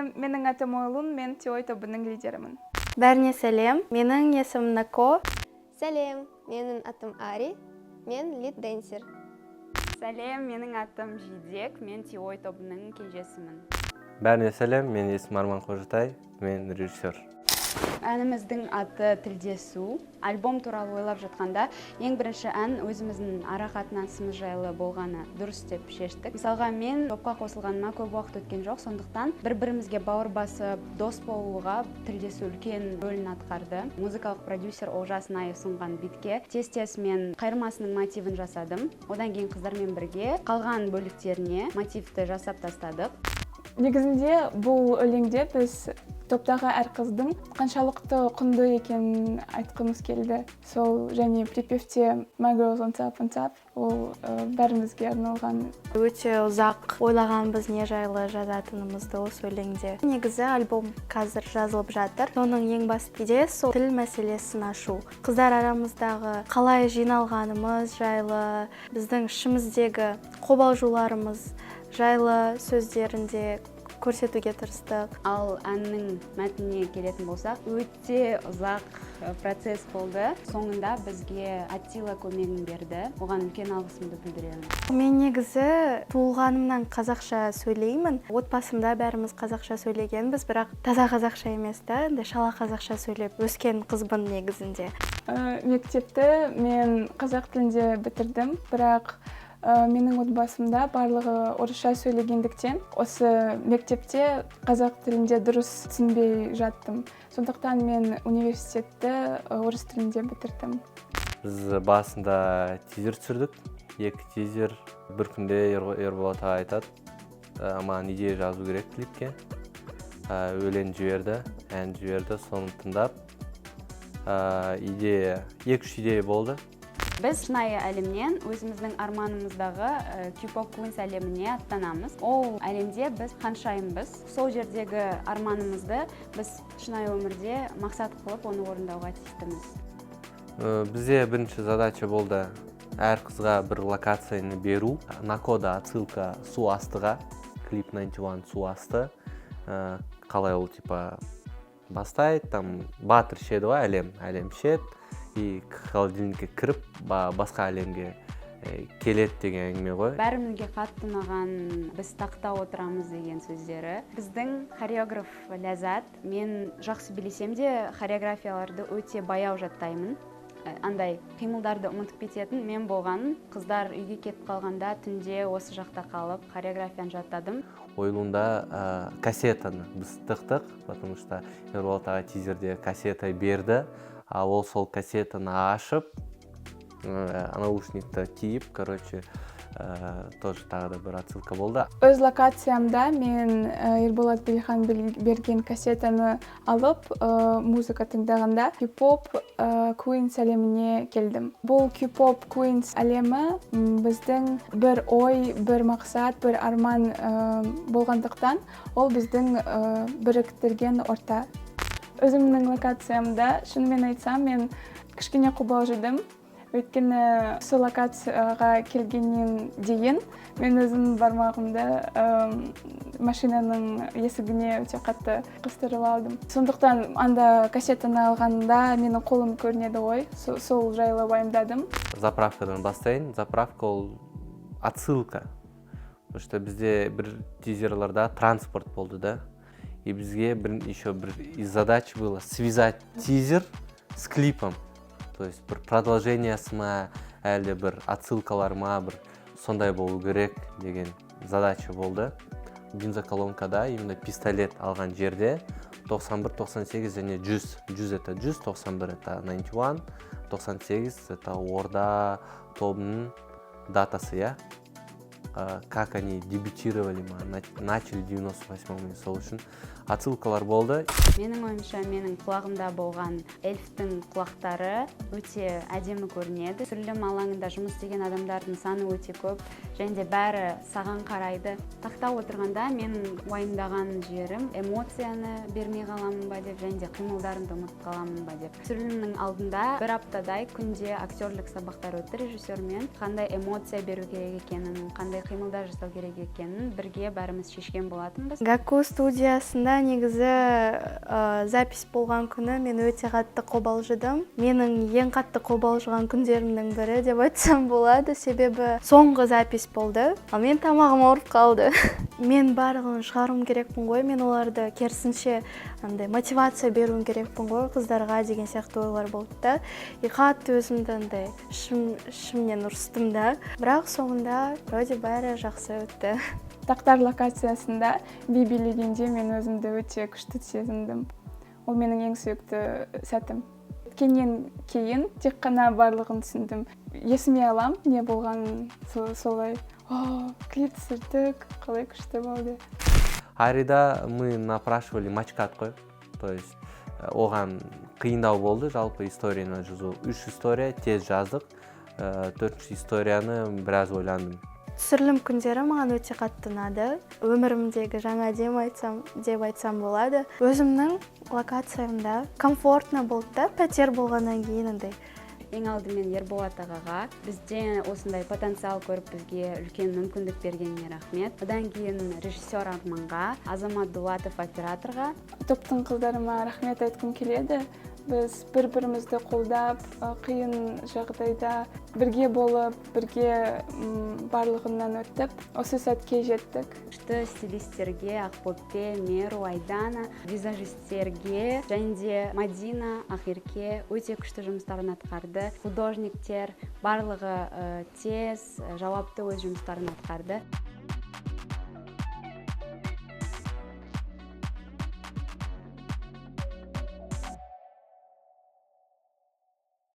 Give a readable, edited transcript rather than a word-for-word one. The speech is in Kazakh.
Сәлем, менің атым Ойлун, мен Тиой тобының лидерімін. Бәріне сәлем, менің есімім Нако. Сәлем, менің атым Ари, мен лид-дэнсер. Сәлем, менің атым Жидек, мен Тиой тобының кенжесімін. Бәріне сәлем, мен есімім Арман Қожатай, мен режиссер. Әніміздің аты Тілдесу. Альбом туралы ойлап жатқанда, ең бірінші ән өзіміздің ара қатынасымыз жайлы болғаны дұрыс деп шештік. Мысалға, мен топқа қосылғаныма көп уақыт өткен жоқ, сондықтан бір-бірімізге бауыр басып, дос болуға Тілдесу үлкен рөлін атқарды. Музыкалық продюсер Олжас Наев ұсынған битке тез-тез мен қайырмасының мотивін жасадым. Одан кейін қыздармен бірге қалған бөліктеріне мотивті жасап тастадық. Негізінде бұл өлеңде біз топтағы әр қыздың қаншалықты құнды екенін айтқымыз келді. Сол және припевте My Girls on Top, ол бәрімізге арналған. Өте ұзақ ойлағанбыз не жайлы жазатынымызды осы өлеңде. Негізі альбом қазір жазылып жатыр. Соның ең басты идеясы сол тіл мәселесін ашу. Қыздар арамыздағы қалай жиналғанымыз жайлы, біздің ішіміздегі қобалжуларымыз жайлы сөздерінде көрсетуге тырыстық. Ал әннің мәтініне келетін болсақ, өте ұзақ процесс болды. Соңында бізге Аттила көмегін берді. Оған үлкен алғысымды білдіремін. Мен негізі туылғанымнан қазақша сөйлеймін. Отбасымда бәріміз қазақша сөйлегенбіз, бірақ таза қазақша емес та, шала қазақша сөйлеп өскен қызбын негізінде. Мектепті мен қазақ тілінде бітірдім, бірақ менің отбасымда барлығы орысша сөйлегендіктен, осы мектепте қазақ тілінде дұрыс түсінбей жаттым. Сондықтан мен университетті орыс тілінде бітірдім. Біз басында тизер түсірдік. 2 тизер. Бір күнде Ерболат аға айтады, маған идея жазу керек клипке. Өлең жіберді, ән жіберді, соны тыңдап. Идея, 2-3 идея болды. Біз шынайы әлемнен өзіміздің арманымыздағы K-pop Queens әлеміне аттанамыз. Ол әлемде біз ханшайымбыз. Сол жердегі арманымызды біз шынайы өмірде мақсат қылып, оны орындауға тиістіміз. Бізде бірінші задача болды әр қызға бір локацияны беру. Накода отсылка су астыға, клип 91 су асты. Қалай ол бастайды, там батыр ішеді ғой, әлем ішеді. И холодильникке кіріп, басқа әлемге келеді деген әңгіме ғой. Бәрімізге қатты ұнаған біз тақта отырамыз деген сөздері. Біздің хореограф Ләззат, мен жақсы білесем де хореографияларды өте баяу жаттаймын. Андай қимылдарды ұмытып кететін мен болған. Қыздар үйге кетіп қалғанда түнде осы жақта қалып хореографияны жаттадым. Ойлунда кассетаны біз тықтық, потому что Ерболат аға тизерде кассета берді. Ол сол кассетаны ашып, наушникті киіп, тоже тағы да бір отсылка болды. Өз локациямда мен Ерболат Белихан берген кассетаны алып, музыка тыңдағанда K-pop Queens әлеміне келдім. Бұл K-pop Queens әлемі біздің бір ой, бір мақсат, бір арман болғандықтан, ол біздің біріктірген орта. Өзімнің локациямда, шынымен айтсам, мен кішкене қобалжыдым. Өйткені сол локацияға келгеннен дейін мен өзім бармағымды машинаның есігіне өте қатты қыстырып алдым. Сондықтан анда кассетаны алғанда менің қолым көрінеді ғой, сол жайлы уайымдадым. Заправкадан бастайын. Заправка ол отсылка. Потому что бізде бір тизерларда транспорт болды да. И бізге еще бір из задач было связать тизер с клипом. То есть бір продолжениясы ма, әлде бір отсылкалар ма, бір сондай болу керек деген задача болды. Бензоколонкада именно пистолет алған жерде 91, 98 және 100. 100 это 100, 91 это 91, 98 это Орда тобының датасы, я. Как они дебютировали, начали 98-м, сол үшін отсылкалар болды. Менің ойымша, менің құлағымда болған эльфтің құлақтары өте әдемі көрінеді. Түсірілім алаңында жұмыс істеген адамдардың саны өте көп, және де бәрі саған қарайды. Тақта отырғанда мен уайымдаған жерім эмоцияны бермей қаламын ба деп, және де қимылдарымды ұмытып қаламын ба деп. Түсірілімнің алдында бір аптадай күнде актерлік сабақтар өтті режиссермен. Қандай эмоция беру керек екенін, қандай кыймылдар жасау керек экенин бирге баарыбыз шешкен болатынбыз. Гаку студиясында негізі запись болған күні мен өте қатты қобалжыдым. Менің ең қатты қобалжыған күндерімнің бірі деп айтсам болады, себебі соңғы запись болды, ал мен тамағым ауырып қалды. Мен барлығын шығаруым керекпін ғой, мен оларды керісінше мотивация беруім керекпін ғой қыздарға деген сияқты ойлар болды да. Қатты өзімді андай ішімнен ұрыстым да, бірақ соңында вроде бәрі жақсы өтті. Тақтар локациясында би билегенде мен өзімді өте күшті сезіндім. Ол менің ең сүйікті сәтім. Өткеннен кейін тек қана барлығын түсіндім. Есіме алам, не болғанын солай. Клип түсірдік, қалай күшті болды. Арида мы напрашивали мачкат қой. То есть оған қиындау болды жалпы историяны жазу. 3 история тез жаздық. 4 историяны біраз ойландым. Түсірілім күндері маған өте қатты ұнады. Өмірімдегі жаңа деп айтсам болады. Өзімнің локациямда комфортно болды да, пәтер болғаннан кейін андай. Ең алдымен Ерболат ағаға бізде осындай потенциал көріп бізге үлкен мүмкіндік бергеніне рахмет. Одан кейін режиссер Арманға, Азамат Дулатов операторға. Топтың қыздарыма рахмет айтқым келеді. Біз бір-бірімізді қолдап, қиын жағдайда бірге болып, бірге барлығынан өттіп, осы сәтке жеттік. Күшті стилистерге Ақбоппе, Меру, Айдана, визажистерге, және де Мадина, Ақерке өте күшті жұмыстарын атқарды. Художниктер барлығы тез, жауапты өз жұмыстарын атқарды.